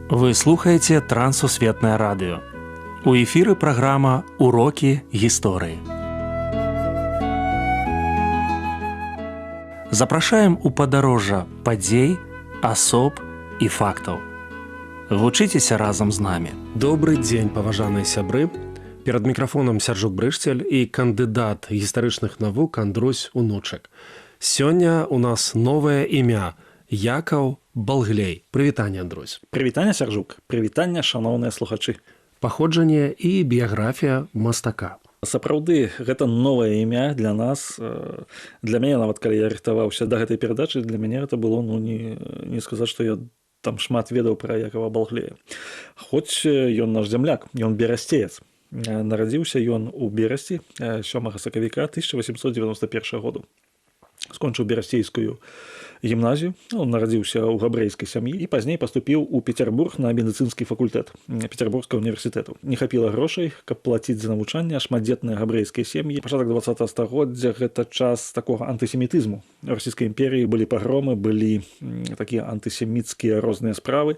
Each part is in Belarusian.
Вы слухаеце Трансусветнае радыё. У эфіры праграма «Урокі гісторыі». Запрашаем у падарожжа падзей, асоб і фактаў. Вучыцеся разам з намі. Добры дзень, паважаныя сябры. Перад мікрафонам Сяржук Брышцель і кандыдат гістарычных навук Андрусь Унучак. Сёння у нас новае імя – Якаў Балглей. Прывітанне, Андрусь. Прывітанне, Сяржук. Прывітанне, шаноўныя слухачы. Паходжанне і біяграфія мастака. Сапраўды, гэта новае імя для нас. Для мяне, нават калі я рыхтаваўся да гэтай перадачы, для мяне гэта было не сказаць, што я там шмат ведаў пра Якава Балглея. Хоць ён наш зямляк, ён берасцеец. Нарадзіўся ён у Берасці 7 сакавіка 1891 году. Скончыў берасцейскую гімназію, нарадзіўся ў габрэйскай сям'і і пазней паступіў у Петербург на медыцынскі факультэт Петербургскага універсітэту. Не хапіла грошай, каб плаціць за навучанне, шматдзетныя габрэйскія сем'і. Пачатак 20 стагоддзя гэта час такога антысемітызму. У расійскай імперіі былі пагромы, былі такія антысеміцкія розныя справы.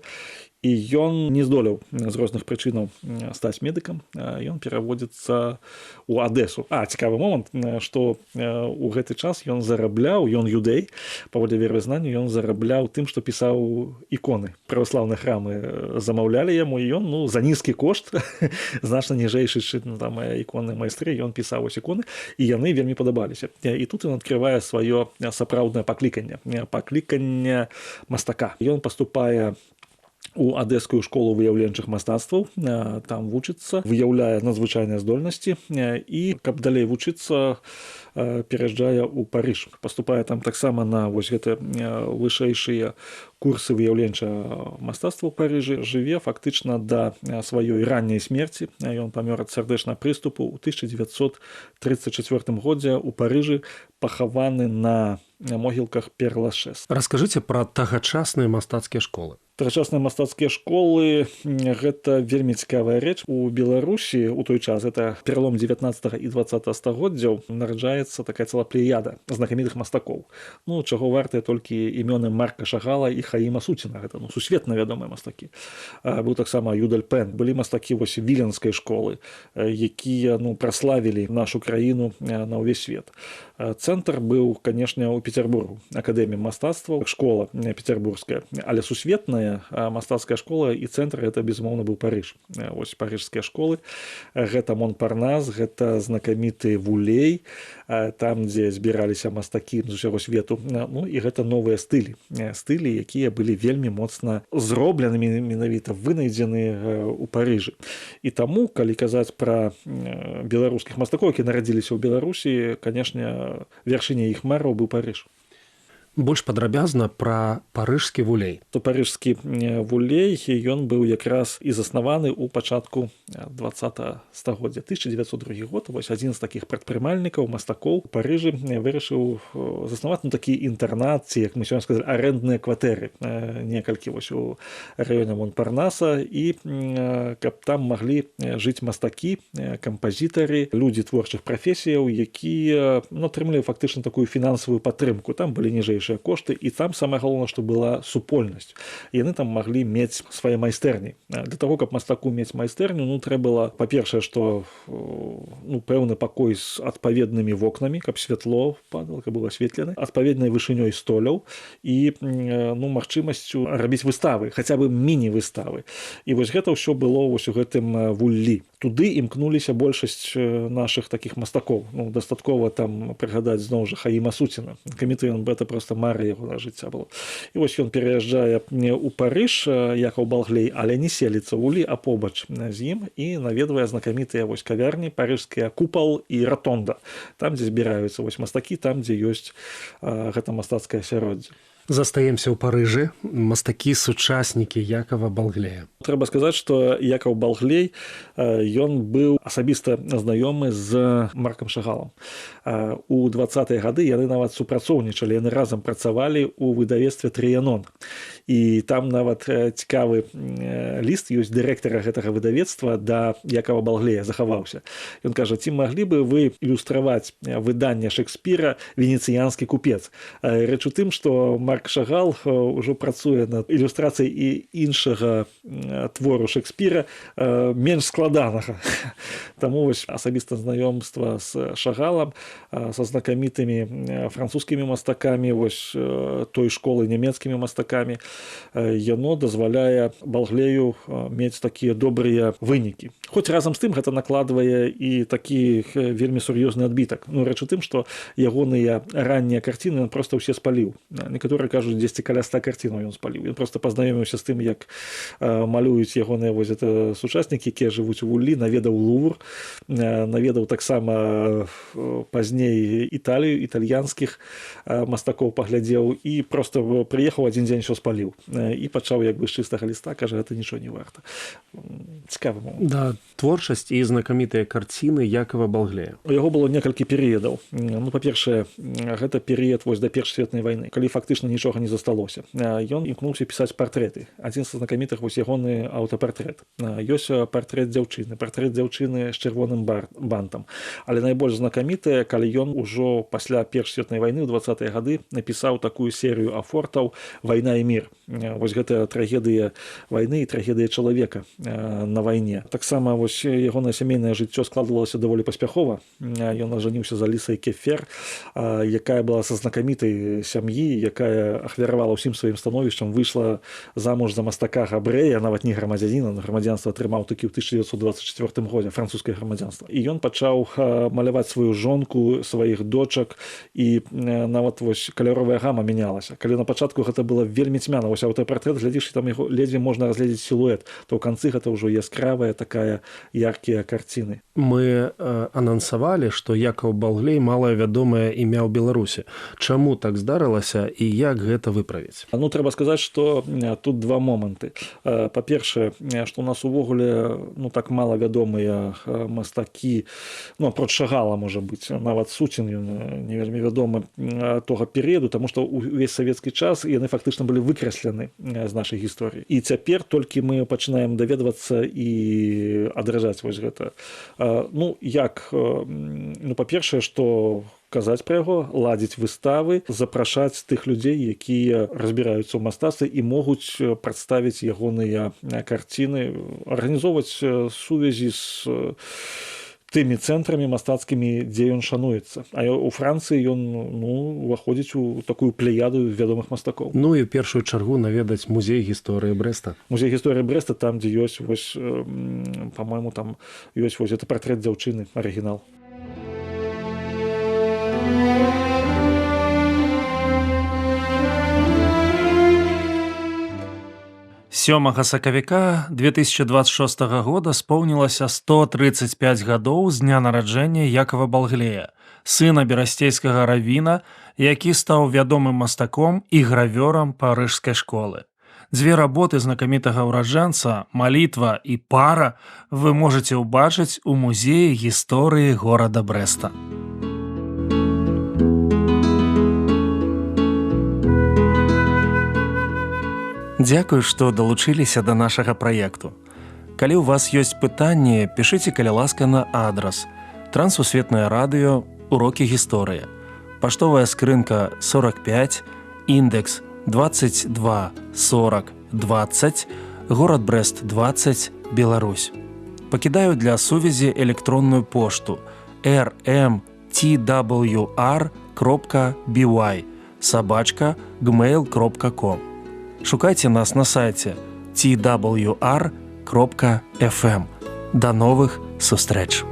І ён не здолеў з розных прычынаў стаць медыкам, ён пераводзіцца ў Адэсу. Цікавы момант, што ў гэты час ён зарабляў, ён юдэй, паводле веравызнання, ён зарабляў тым, што пісаў іконы. Праваслаўныя храмы замаўлялі яму, і ён за нізкі кошт, значна ніжэйшы, чым іконныя майстры, ён пісаў вось іконы, і яны вельмі падабаліся. І тут ён адкрывае сваё сапраўднае пакліканне мастака. Ён паступае у Адэскую школу выяўленчых мастацтваў, там вучыцца, выяўляе надзвычайныя здольнасці і, каб далей вучыцца, пераязджае ў Парыж. Паступае там таксама на вось гэтыя вышэйшыя курсы выяўленчага мастацтва ў Парыжы, жыве фактычна да сваёй ранняй смерці. Ён памёр ад сардэчнага прыступу ў 1934 годзе ў Парыжы, пахаваны на могілках Пер-Лашэз. Раскажыце пра тагачасныя мастацкія школы. Тагачасныя мастацкія школы – гэта вельмі цікавая рэч. У Беларусі ў той час, гэта пералом 19 і 20 стагоддзяў, нараджаецца такая цэлая плеяда знакамітых мастакоў. Чаго вартыя толькі імёны Марка Шагала і Хаіма Суціна. Гэта сусветна вядомыя мастакі. Быў таксама Юдаль Пен. Былі мастакі віленскай школы, якія праславілі нашу краіну на ўвесь свет. Цэнтр быў, канешне, у Петербургу. Акадэмія мастацтваў, школа петербургская, але сусветная мастацкая школа і цэнтр гэта, безумоўна, быў Парыж. Вось парыжскія школы. Гэта Монпарнас, гэта знакаміты Вулей, там, дзе збіраліся мастакі з усяго свету. І гэта новыя стылі. Стылі, якія былі вельмі моцна зроблены, менавіта вынайдзены ў Парыжы. І таму, калі казаць пра беларускіх мастакоў, якія нарадзіліся ў Беларусі, канешне, вяршыня іх мараў быў Парыж. Больш падрабязна пра парыжскі Вулей. То парыжскі Вулей, ён быў якраз і заснаваны ў пачатку 20 стагоддзя. 1902 год, вось адзін з такіх прадпрымальнікаў, мастакоў у Парыжы вырашыў заснаваць такі інтэрнат, ці, як мы сёння сказалі, арэндныя кватэры, некалькі вось у раёне Монпарнаса, і каб там маглі жыць мастакі, кампазітары, людзі творчых прафесіяў, якія атрымлівалі фактычна такую фінансавую падтрымку. Там былі ніжэйшыя кошты, і там самае галоўнае, што была супольнасць. Яны там маглі мець свае майстэрні. Для таго, каб мастаку мець майстэрню, трэба было, па-першае, што пэўны пакой з адпаведнымі вокнамі, каб святло падало, каб было асветлена, адпаведнай вышынёй столяў і магчымасцю рабіць выставы, хаця бы міні-выставы. І вось гэта ўсё было вось у гэтым Вуллі. Туды імкнуліся большасць нашых такіх мастакоў. Дастаткова там прыгадаць зноў жа Хаіма Суціна. Каміты ён гэта проста мара яго жыцця было. І вось ён пераязджае ў Парыж, Якаў Балглей, але не селіцца ў Вуллі, а побач з ім, і наведвае знакамітыя вось кавярні, парыжскія Купал і Ратонда. Там, дзе збіраюцца вось мастакі, там, дзе ёсць гэта мастацкае асяроддзе. Застаемся ў Парыжы, мастакі-сучаснікі Якава Балглея. Трэба сказаць, што Якаў Балглей, ён быў асабіста знаёмы з Маркам Шагалам. У 20-е гады яны нават супрацоўнічалі, яны разам працавалі ў выдавецтве «Трыянон». І там нават цікавы ліст ёсць дырэктара гэтага выдавецтва да Якава Балглея захаваўся. Ён кажа, ці маглі бы вы ілюстраваць выданне Шекспіра «Венецыянскі купец». Рэч у тым, што Марк Марк Шагал ўжо працуе над ілюстрацыяй і іншага твору Шекспіра, менш складанага. Таму вось асабіста знаёмства з Шагалам, са знакамітымі французскімі мастакамі, вось той школы нямецкімі мастакамі, яно дазваляе Балглею мець такія добрыя вынікі. Хоць разам з тым гэта накладвае і такі вельмі сур'ёзны адбітак. Рэч у тым, што ягоныя раннія карціны ён проста ўсе спаліў. Некаторыя кажуць, дзесьці каля 100 карцінаў ён спаліў. Ён проста пазнаёміўся з тым, як малююць ягоныя сучаснікі, якія жывуць у Вуллі, наведаў Лувр, наведаў таксама пазней Італію, італьянскіх мастакоў паглядзеў і проста прыехаў адзін дзень, усё спаліў. І пачаў як бы з чыстага ліста, кажа, гэта нічого не варта. Цікавы момант. Да, творчасць і знакамітыя карціны Якава Балглея. У яго было некалькі перыядаў. Ну, па-першае, гэта перыяд вось да Першай светнай вайны, калі фактычна нічога не засталося. Ён імкнуўся пісаць партрэты. Адзін з знакамітых вось ягоны аўтапартрэт. Ёсць партрэт дзяўчыны з чырвоным бантам. Але найбольш знакамітая, калі ён ужо пасля Першай светнай вайны ў 20-е гады напісаў такую серыю афортаў «Вайна і мір». Вось гэта трагедыя вайны і трагедыя чалавека на вайне. Таксама вось ягонае сямейнае жыццё складвалася даволі паспяхова. Ён ажаніўся за Алісай Кефер, якая была са знакамітай сям'і, якая ахвяравала ўсім сваім становішчам, выйшла замуж за мастака габрэя, нават не грамадзяніна, грамадзянства атрымаў такі ў 1924 годзе, французскае грамадзянства. І ён пачаў маляваць сваю жонку, сваіх дочак, і нават вось каляровая гама мянялася. Калі на пачатку гэта было вельмі цьмяна, вось аўтапартрэт, глядзіш, там яго ледзьве можна разгледзець сілуэт, то ў канцы гэта ўжо яскравая такая яркія карціны. Мы анансавалі, што Якаў Балглей малае вядомае імя ў Беларусі. Чаму так здарылася і як гэта выправіць? Ну, трэба сказаць, што тут два моманты. Па-першае, што у нас увогуле так мала вядомыя мастакі, апроч Шагала, можа быць, нават Суцін не вельмі вядомы тога перыяду, таму што ўвесь савецкі час яны фактычна былі выкрэслены з нашай гісторыі. І цяпер толькі мы пачынаем даведвацца і адражаць вось гэта. Як? Па-першае, што казаць пра яго, ладзіць выставы, запрашаць тых людзей, якія разбіраюцца ў мастацтве і могуць прадставіць ягоныя карціны, арганізоўваць сувязі з тымі цэнтрамі мастацкімі, дзе ён шануецца. А ў Францыі ён уваходзіць у такую плеяду вядомых мастакоў. Ну і ў першую чаргу наведаць музей гісторыі Брэста. Музей гісторыі Брэста, там, дзе ёсць, па-мойму, там ёсць гэта партрэт дзяўчыны, арыгінал. Сёмага сакавіка 2026 года споўнілася 135 гадоў з дня нараджэння Якава Балглея, сына берасцейскага равіна, які стаў вядомым мастаком і гравёрам парыжскай школы. Дзве работы знакамітага ўраджанца, «Малітва» і «Пара» вы можаце ўбачыць у музеі гісторыі горада Брэста. Дзякуй, што далучыліся да нашага праекту. Калі ў вас ёсць пытанні, пішыце, каля ласка, на адрас Трансусветнае радыё, урокі гісторыі. Паштовая скрынка 45, індекс 22 40 20, горад Брэст 20, Беларусь. Пакідаю для сувязі электронную пошту rmtwr.by@gmail.com. Шукайце нас на сайце twr.fm. До новых сустрэч!